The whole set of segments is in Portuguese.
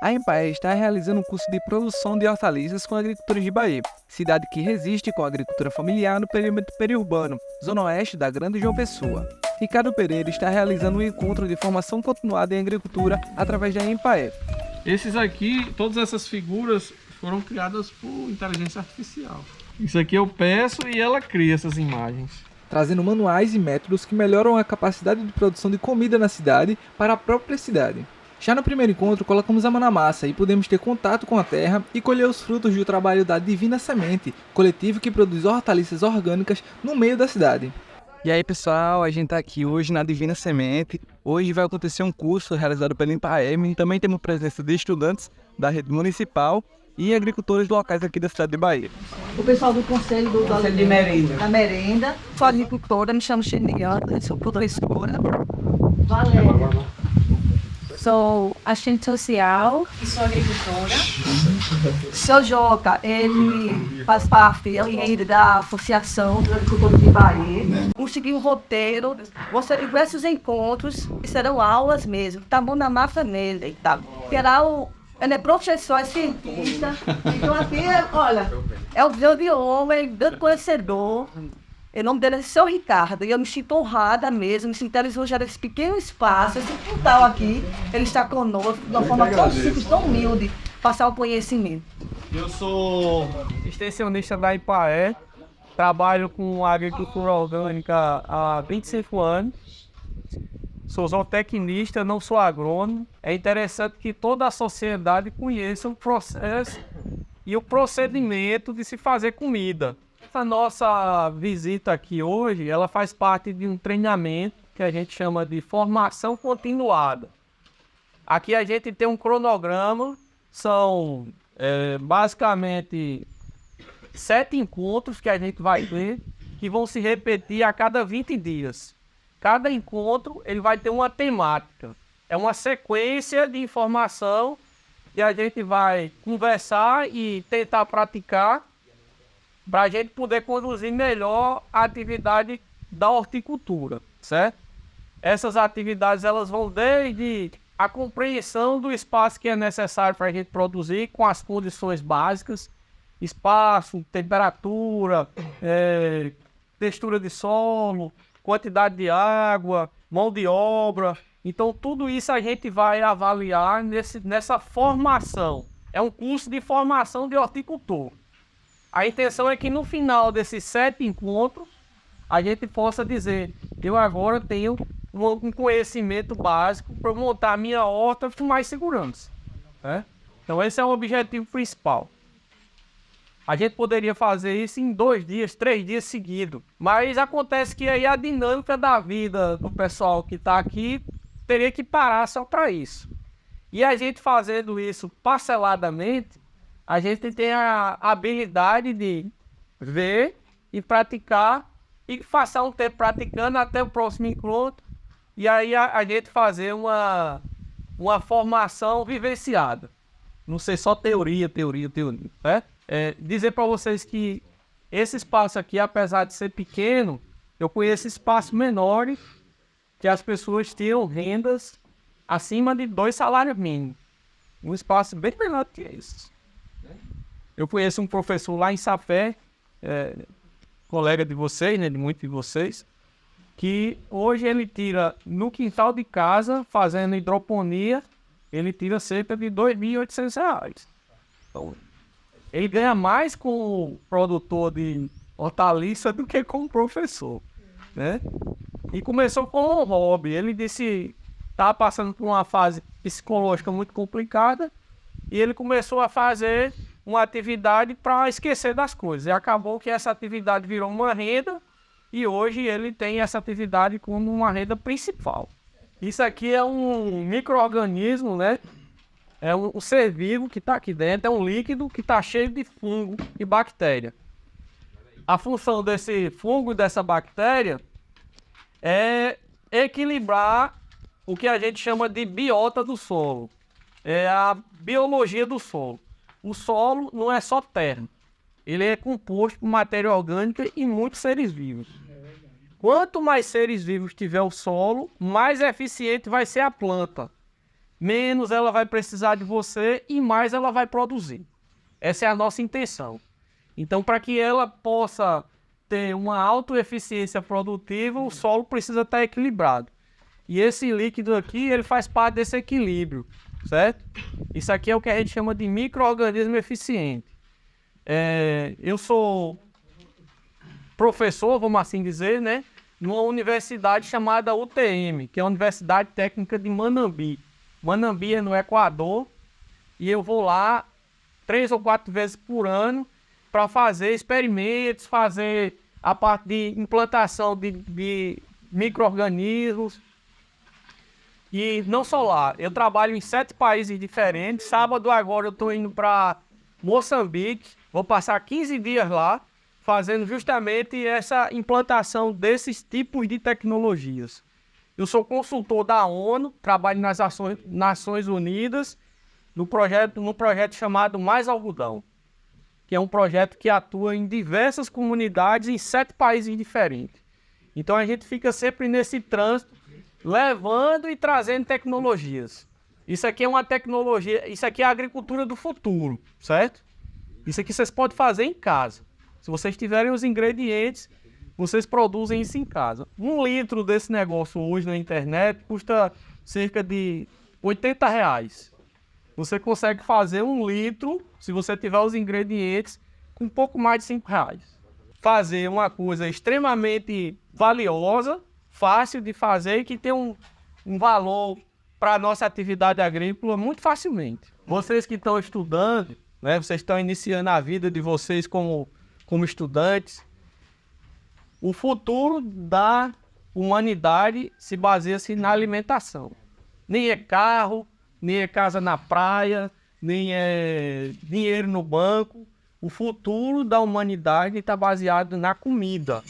A Empaé está realizando um curso de produção de hortaliças com agricultores de Bahia, cidade que resiste com a agricultura familiar no perímetro periurbano, zona oeste da Grande João Pessoa. Ricardo Pereira está realizando um encontro de formação continuada em agricultura através da Empaé. Esses aqui, todas essas figuras foram criadas por inteligência artificial. Isso aqui eu peço e ela cria essas imagens. Trazendo manuais e métodos que melhoram a capacidade de produção de comida na cidade para a própria cidade. Já no primeiro encontro, colocamos a mão na massa e pudemos ter contato com a terra e colher os frutos do trabalho da Divina Semente, coletivo que produz hortaliças orgânicas no meio da cidade. E aí pessoal, a gente está aqui hoje na Divina Semente. Hoje vai acontecer um curso realizado pela Empaé. Também temos presença de estudantes da rede municipal e agricultores locais aqui da cidade de Bahia. O pessoal do Conselho de Merenda. da Merenda. Sou agricultora, me chamo Xeniana, sou professora. Valéria. Sou assistente social e sou agricultora. Seu Joca, ele faz parte, ele é líder da Associação dos Agricultores de Bahia. Vamos seguir o roteiro, vão ser diversos encontros e serão aulas mesmo. Tá bom na massa nele, tá? Ele é professor, é cientista. Então aqui, olha, é o Deus de homem, grande conhecedor. O nome dele é Seu Ricardo, e eu me sinto honrada mesmo, me sinto lisonjeada desse pequeno espaço, esse quintal aqui, ele está conosco de uma forma tão simples, tão humilde, passar o conhecimento. Eu sou extensionista da Empaé, trabalho com agricultura orgânica há 25 anos, sou zootecnista, não sou agrônomo. É interessante que toda a sociedade conheça o processo e o procedimento de se fazer comida. Essa nossa visita aqui hoje, ela faz parte de um treinamento que a gente chama de formação continuada. Aqui a gente tem um cronograma, são basicamente 7 encontros que a gente vai ter, que vão se repetir a cada 20 dias. Cada encontro ele vai ter uma temática, é uma sequência de informação e a gente vai conversar e tentar praticar para a gente poder conduzir melhor a atividade da horticultura, certo? Essas atividades elas vão desde a compreensão do espaço que é necessário para a gente produzir com as condições básicas, espaço, temperatura, textura de solo, quantidade de água, mão de obra. Então tudo isso a gente vai avaliar nessa formação. É um curso de formação de horticultor. A intenção é que no final desses 7 encontros, a gente possa dizer, eu agora tenho um conhecimento básico para montar a minha horta com mais segurança, né? Então esse é o objetivo principal. A gente poderia fazer isso em 2 dias, 3 dias seguidos, mas acontece que aí a dinâmica da vida do pessoal que está aqui teria que parar só para isso. E a gente fazendo isso parceladamente, a gente tem a habilidade de ver e praticar e passar um tempo praticando até o próximo encontro e aí a gente fazer uma formação vivenciada. Não ser só teoria, né? Dizer para vocês que esse espaço aqui, apesar de ser pequeno, eu conheço espaços menores que as pessoas tinham rendas acima de 2 salários mínimos. Um espaço bem menor que esse. Eu conheço um professor lá em Sapé, colega de vocês, né, de muitos de vocês, que hoje ele tira no quintal de casa, fazendo hidroponia, ele tira cerca de R$ 2.800. Então, ele ganha mais com o produtor de hortaliça do que com o professor, né? E começou com um hobby. Ele disse que estava passando por uma fase psicológica muito complicada e ele começou a fazer uma atividade para esquecer das coisas. E acabou que essa atividade virou uma renda e hoje ele tem essa atividade como uma renda principal. Isso aqui é um micro-organismo, né? É um ser vivo que está aqui dentro, é um líquido que está cheio de fungo e bactéria. A função desse fungo e dessa bactéria é equilibrar o que a gente chama de biota do solo. É a biologia do solo. O solo não é só terra, ele é composto por matéria orgânica e muitos seres vivos. Quanto mais seres vivos tiver o solo, mais eficiente vai ser a planta. menos ela vai precisar de você e mais ela vai produzir. Essa é a nossa intenção. Então, para que ela possa ter uma autoeficiência produtiva, o solo precisa estar equilibrado. E esse líquido aqui, ele faz parte desse equilíbrio, certo? Isso aqui é o que a gente chama de micro-organismo eficiente. Eu sou professor, vamos assim dizer, né? Numa universidade chamada UTM, que é a Universidade Técnica de Manambi. Manambi é no Equador, e eu vou lá 3 ou 4 vezes por ano para fazer experimentos, fazer a parte de implantação de micro-organismos. E não só lá, eu trabalho em 7 países diferentes. Sábado agora eu estou indo para Moçambique, vou passar 15 dias lá, fazendo justamente essa implantação desses tipos de tecnologias. Eu sou consultor da ONU, trabalho nas Nações Unidas, num projeto chamado Mais Algodão, que é um projeto que atua em diversas comunidades em 7 países diferentes. Então a gente fica sempre nesse trânsito, levando e trazendo tecnologias. Isso aqui é uma tecnologia, isso aqui é a agricultura do futuro, certo? Isso aqui vocês podem fazer em casa. Se vocês tiverem os ingredientes, vocês produzem isso em casa. 1 litro desse negócio hoje na internet custa cerca de R$80. Você consegue fazer 1 litro, se você tiver os ingredientes, com um pouco mais de R$5. Fazer uma coisa extremamente valiosa, fácil de fazer e que tem um valor para a nossa atividade agrícola muito facilmente. Vocês que estão estudando, né, vocês estão iniciando a vida de vocês como estudantes, o futuro da humanidade se baseia-se na alimentação. Nem é carro, nem é casa na praia, nem é dinheiro no banco. O futuro da humanidade está baseado na comida,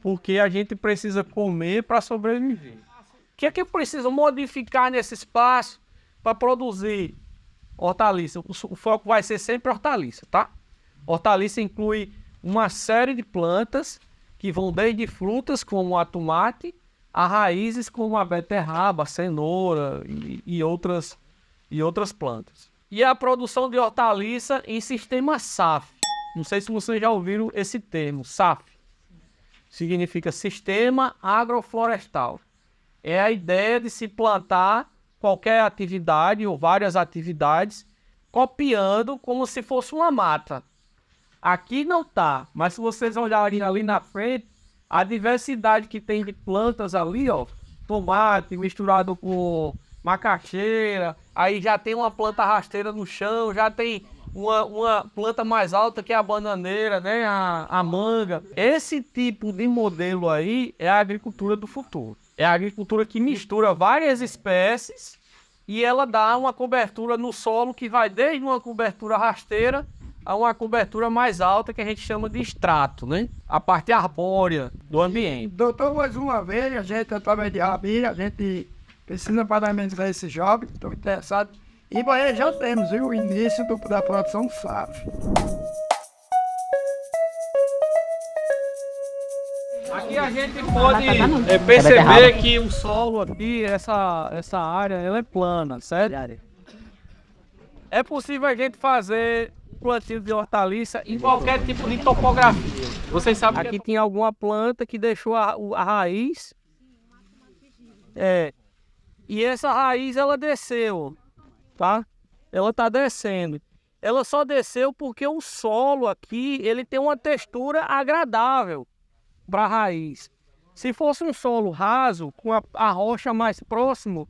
porque a gente precisa comer para sobreviver. O que é que eu preciso modificar nesse espaço para produzir hortaliça? O foco vai ser sempre hortaliça, tá? Hortaliça inclui uma série de plantas que vão desde frutas como a tomate, a raízes como a beterraba, a cenoura e outras plantas. E a produção de hortaliça em sistema SAF. Não sei se vocês já ouviram esse termo, SAF. Significa Sistema Agroflorestal. É a ideia de se plantar qualquer atividade ou várias atividades, copiando como se fosse uma mata. Aqui não tá, mas se vocês olharem ali na frente, a diversidade que tem de plantas ali, ó, tomate misturado com macaxeira, aí já tem uma planta rasteira no chão, já tem uma planta mais alta que é a bananeira, né, a manga. Esse tipo de modelo aí é a agricultura do futuro. É a agricultura que mistura várias espécies e ela dá uma cobertura no solo que vai desde uma cobertura rasteira a uma cobertura mais alta que a gente chama de estrato, né? A parte arbórea do ambiente. Doutor, mais uma vez, a gente, através de Rabi, a gente precisa parabenizar esse jovem, estou interessado. E aí já temos o início da produção SAF. Aqui a gente pode perceber que o solo aqui, essa área, ela é plana, certo? É possível a gente fazer plantio de hortaliça em qualquer tipo de topografia. Vocês sabem que aqui tem alguma planta que deixou a raiz. E essa raiz ela desceu, tá? Ela tá descendo. Ela só desceu porque o solo aqui, ele tem uma textura agradável para a raiz. Se fosse um solo raso, com a rocha mais próximo,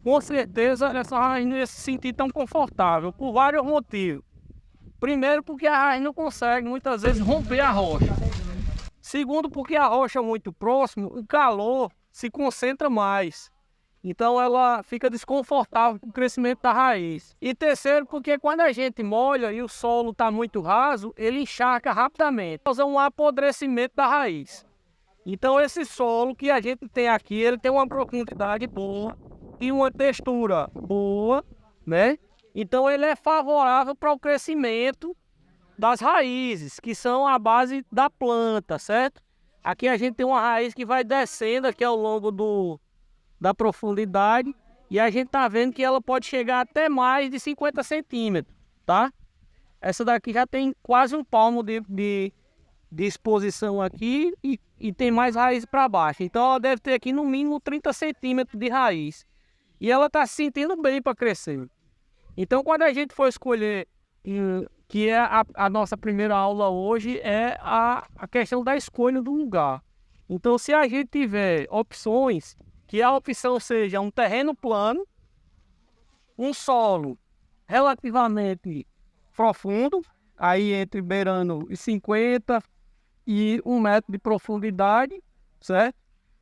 com certeza essa raiz não ia se sentir tão confortável, por vários motivos. Primeiro, porque a raiz não consegue, muitas vezes, romper a rocha. Segundo, porque a rocha muito próximo, o calor se concentra mais. Então ela fica desconfortável com o crescimento da raiz. E terceiro, porque quando a gente molha e o solo está muito raso, ele encharca rapidamente, causa um apodrecimento da raiz. Então esse solo que a gente tem aqui, ele tem uma profundidade boa e uma textura boa, né? Então ele é favorável para o crescimento das raízes, que são a base da planta, certo? Aqui a gente tem uma raiz que vai descendo aqui ao longo da profundidade E a gente tá vendo que ela pode chegar até mais de 50 centímetros, tá? Essa daqui já tem quase um palmo de exposição aqui e tem mais raiz para baixo. Então ela deve ter aqui no mínimo 30 centímetros de raiz. E ela tá se sentindo bem para crescer. Então quando a gente for escolher, que é a nossa primeira aula hoje, é a questão da escolha do lugar. Então se a gente tiver opções, que a opção seja um terreno plano, um solo relativamente profundo, aí entre beirando 50 e 1 metro de profundidade, certo?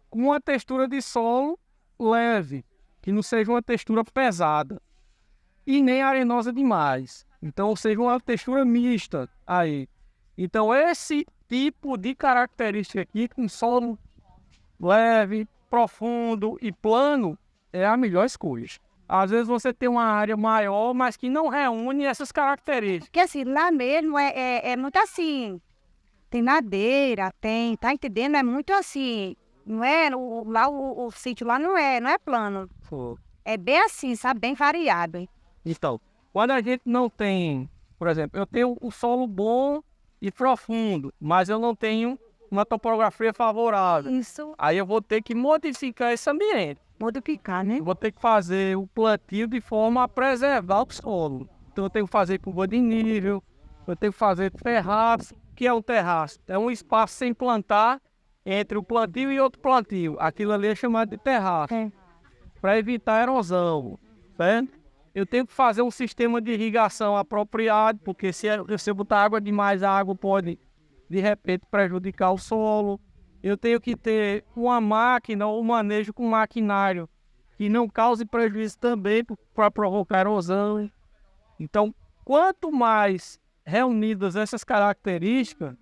Com uma textura de solo leve, que não seja uma textura pesada e nem arenosa demais. Então, seja uma textura mista aí. Então, esse tipo de característica aqui, com solo leve, profundo e plano, é a melhor escolha. Às vezes você tem uma área maior, mas que não reúne essas características. Porque assim, lá mesmo é muito assim. Tem madeira, tá entendendo? É muito assim. Não é, o sítio lá não é plano. É bem assim, sabe? Bem variado. Então, quando a gente não tem, por exemplo, eu tenho o solo bom e profundo, mas eu não tenho uma topografia favorável. Isso, Aí eu vou ter que modificar esse ambiente. modificar, né? Eu vou ter que fazer o plantio de forma a preservar o solo. Então eu tenho que fazer curva de nível, eu tenho que fazer terraço. O que é um terraço? É um espaço sem plantar entre o plantio e outro plantio. Aquilo ali é chamado de terraço. É. Para evitar erosão, certo? Eu tenho que fazer um sistema de irrigação apropriado, porque se eu botar água demais, a água pode, de repente, prejudicar o solo. Eu tenho que ter uma máquina ou manejo com maquinário que não cause prejuízo também para provocar erosão. Então, quanto mais reunidas essas características,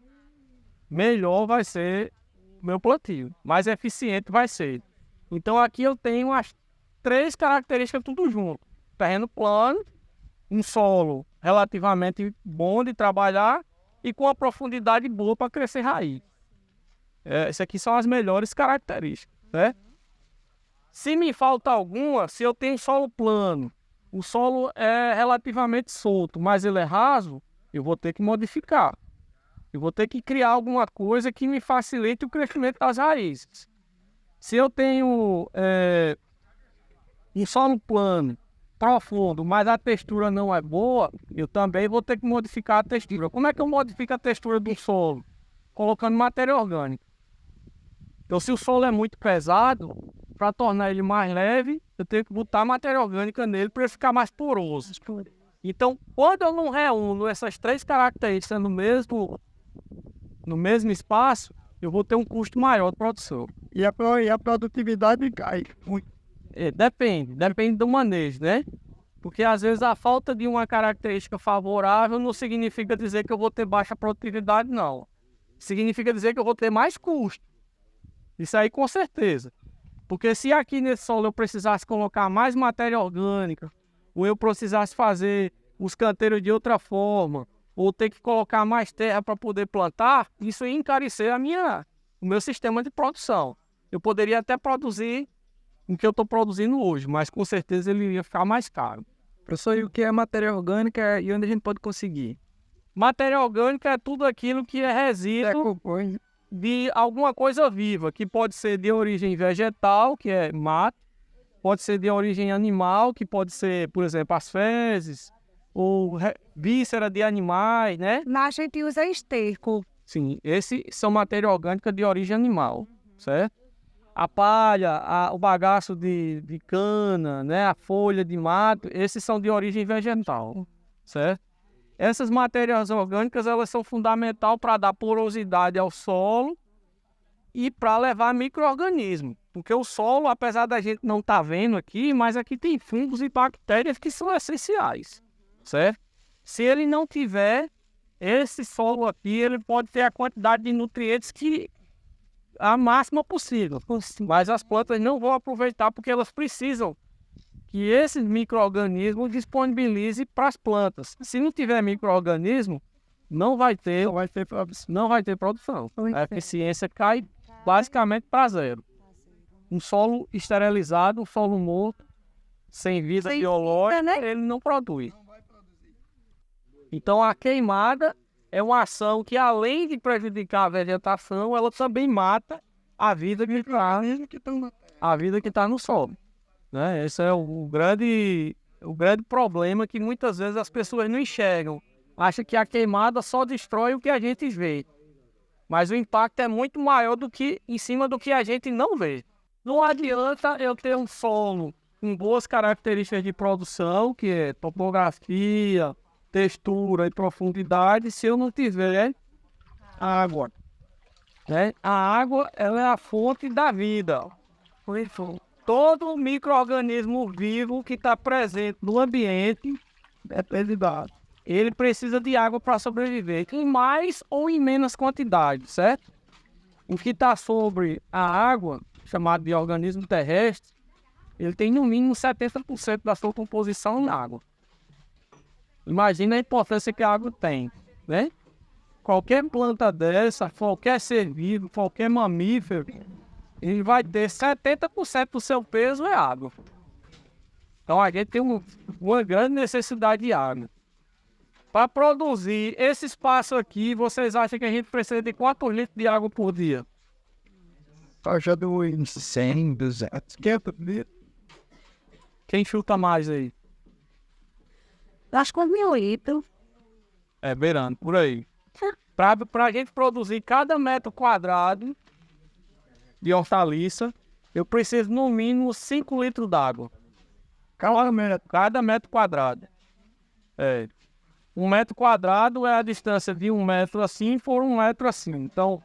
melhor vai ser o meu plantio, mais eficiente vai ser. Então, aqui eu tenho as 3 características tudo junto. Terreno plano, um solo relativamente bom de trabalhar e com a profundidade boa para crescer raiz. Essas aqui são as melhores características, né? Se me falta alguma, se eu tenho solo plano, o solo é relativamente solto, mas ele é raso, eu vou ter que modificar. Eu vou ter que criar alguma coisa que me facilite o crescimento das raízes. Se eu tenho um solo plano, profundo, mas a textura não é boa, eu também vou ter que modificar a textura. Como é que eu modifico a textura do solo? Colocando matéria orgânica. Então, se o solo é muito pesado, para tornar ele mais leve, eu tenho que botar matéria orgânica nele para ele ficar mais poroso. Então, quando eu não reúno essas 3 características no mesmo espaço, eu vou ter um custo maior de produção. E a produtividade cai muito. Depende do manejo, né? Porque às vezes a falta de uma característica favorável não significa dizer que eu vou ter baixa produtividade, não. Significa dizer que eu vou ter mais custo. Isso aí com certeza. Porque se aqui nesse solo eu precisasse colocar mais matéria orgânica, ou eu precisasse fazer os canteiros de outra forma, ou ter que colocar mais terra para poder plantar, isso ia encarecer o meu sistema de produção. Eu poderia até produzir o que eu estou produzindo hoje, mas com certeza ele ia ficar mais caro. Professor, e o que é matéria orgânica e onde a gente pode conseguir? Matéria orgânica é tudo aquilo que é resíduo de alguma coisa viva, que pode ser de origem vegetal, que é mato, pode ser de origem animal, que pode ser, por exemplo, as fezes, ou víscera de animais, né? Lá a gente usa esterco. Sim, esses são matéria orgânica de origem animal, certo? A palha, o bagaço de cana, né? A folha de mato, esses são de origem vegetal, certo? Essas matérias orgânicas, elas são fundamentais para dar porosidade ao solo e para levar micro-organismos. Porque o solo, apesar da gente não estar vendo aqui, mas aqui tem fungos e bactérias que são essenciais, certo? Se ele não tiver esse solo aqui, ele pode ter a quantidade de nutrientes que a máxima possível. Mas as plantas não vão aproveitar porque elas precisam que esses micro-organismos disponibilizem para as plantas. Se não tiver micro-organismo, não vai ter produção. A eficiência cai basicamente para zero. Um solo esterilizado, um solo morto, sem vida Sem biológica, vida, né? ele não produz. Então a queimada é uma ação que, além de prejudicar a vegetação, ela também mata a vida que está no solo. Né? Esse é o grande problema que muitas vezes as pessoas não enxergam. Acham que a queimada só destrói o que a gente vê. Mas o impacto é muito maior em cima do que a gente não vê. Não adianta eu ter um solo com boas características de produção, que é topografia, textura e profundidade, se eu não tiver água. Né? A água, ela é a fonte da vida. Por isso, todo micro-organismo vivo que está presente no ambiente depende da água. Ele precisa de água para sobreviver, em mais ou em menos quantidade, certo? O que está sobre a água, chamado de organismo terrestre, ele tem no mínimo 70% da sua composição na água. Imagina a importância que a água tem, né? Qualquer planta dessa, qualquer ser vivo, qualquer mamífero, ele vai ter 70% do seu peso é água. Então a gente tem uma grande necessidade de água. Para produzir esse espaço aqui, vocês acham que a gente precisa de quantos litros de água por dia? Faixa dos 100, 200, 500 litros. Quem chuta mais aí? Acho que 1.000 litros. É, beirando, por aí. Para a gente produzir cada metro quadrado de hortaliça, eu preciso no mínimo 5 litros d'água. Cada metro quadrado. É. 1 metro quadrado é a distância de 1 metro assim por 1 metro assim. Então,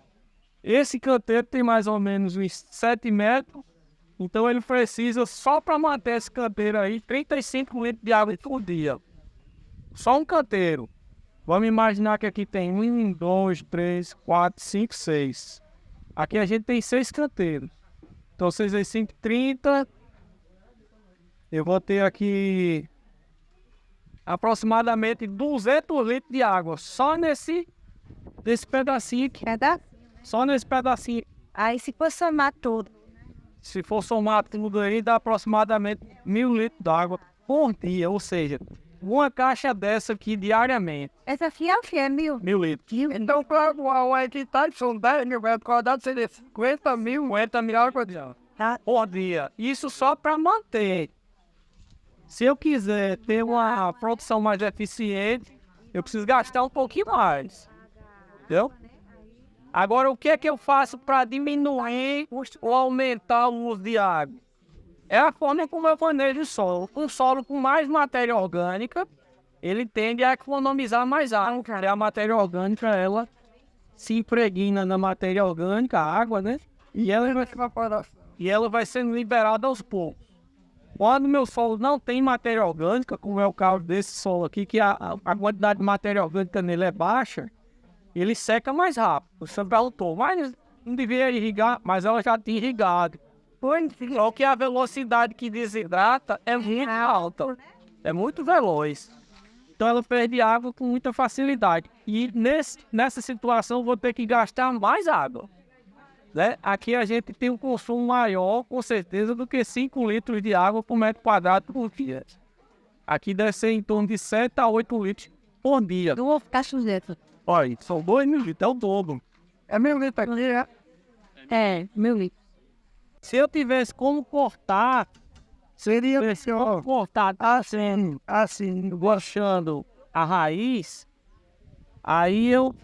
esse canteiro tem mais ou menos uns 7 metros. Então, ele precisa, só para manter esse canteiro aí, 35 litros de água por dia. Só um canteiro. Vamos imaginar que aqui tem 1, 2, 3, 4, 5, 6. Aqui a gente tem 6 canteiros. Então, 6 vezes 5, 30. Eu vou ter aqui aproximadamente 200 litros de água. Só nesse pedacinho aqui. Só nesse pedacinho. Aí se for somar tudo. Se for somar tudo aí, dá aproximadamente 1.000 litros d'água por dia. Ou seja, uma caixa dessa aqui diariamente. Essa aqui é o que? 1.000? 1.000 litros. Então, para uma hectare são 10 mil metros quadrados, seria 50 mil. 50 mil água por dia. Isso só para manter. Se eu quiser ter uma produção mais eficiente, eu preciso gastar um pouquinho mais. Entendeu? Agora, o que é que eu faço para diminuir ou aumentar o uso de água? É a forma como eu manejo o solo. Um solo com mais matéria orgânica, ele tende a economizar mais água. E a matéria orgânica, ela se impregna na matéria orgânica, a água, né? E ela vai sendo liberada aos poucos. Quando meu solo não tem matéria orgânica, como é o caso desse solo aqui, que a quantidade de matéria orgânica nele é baixa, ele seca mais rápido. Você perguntou, mas não devia irrigar, mas ela já tinha irrigado. Só que a velocidade que desidrata é muito alta, é muito veloz. Então ela perde água com muita facilidade. E nessa situação eu vou ter que gastar mais água. Né? Aqui a gente tem um consumo maior, com certeza, do que 5 litros de água por metro quadrado por dia. Aqui deve ser em torno de 7 a 8 litros por dia. Eu vou ficar sujeito. Olha, são 2.000 litros, é o dobro. É 1.000 litros aqui, é? É, 1.000 litros. Se eu tivesse como cortar, Seria como cortar assim, guachando a raiz, aí eu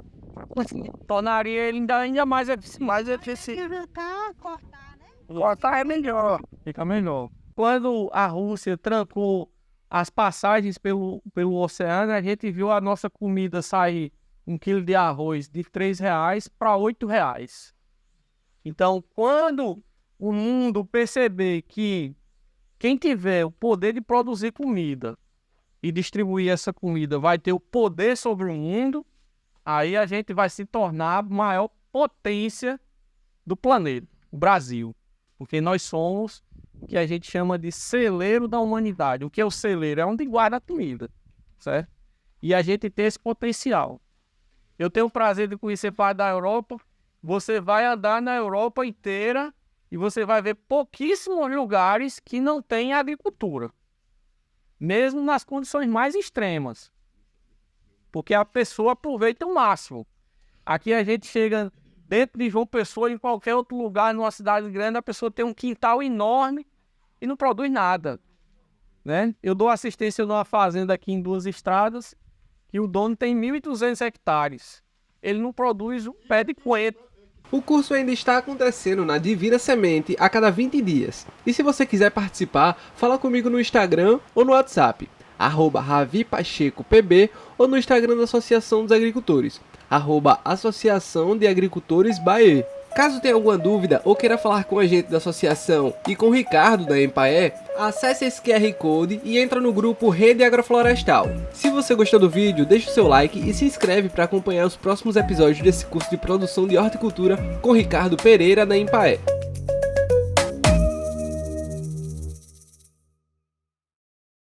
tornaria ele ainda mais eficiente. Cortar é melhor. Fica melhor. Quando a Rússia trancou as passagens pelo oceano, a gente viu a nossa comida sair 1 quilo de arroz de R$3 para R$8. Então, quando o mundo perceber que quem tiver o poder de produzir comida e distribuir essa comida vai ter o poder sobre o mundo, aí a gente vai se tornar a maior potência do planeta, o Brasil. Porque nós somos o que a gente chama de celeiro da humanidade. O que é o celeiro? É onde guarda a comida, certo? E a gente tem esse potencial. Eu tenho o prazer de conhecer parte da Europa. Você vai andar na Europa inteira e você vai ver pouquíssimos lugares que não tem agricultura. mesmo nas condições mais extremas, porque a pessoa aproveita o máximo. Aqui a gente chega dentro de João Pessoa, em qualquer outro lugar, numa cidade grande, a pessoa tem um quintal enorme e não produz nada, né? Eu dou assistência numa fazenda aqui em Duas Estradas, que o dono tem 1.200 hectares. Ele não produz um pé de coentro. O curso ainda está acontecendo na Divina Semente a cada 20 dias. E se você quiser participar, fala comigo no Instagram ou no WhatsApp, @RaviPachecoPB, ou no Instagram da Associação dos Agricultores, @Associação de Agricultores Bahia. Caso tenha alguma dúvida ou queira falar com a gente da associação e com o Ricardo da Empaé, acesse esse QR Code e entra no grupo Rede Agroflorestal. Se você gostou do vídeo, deixa o seu like e se inscreve para acompanhar os próximos episódios desse curso de produção de horticultura com Ricardo Pereira da Empaé.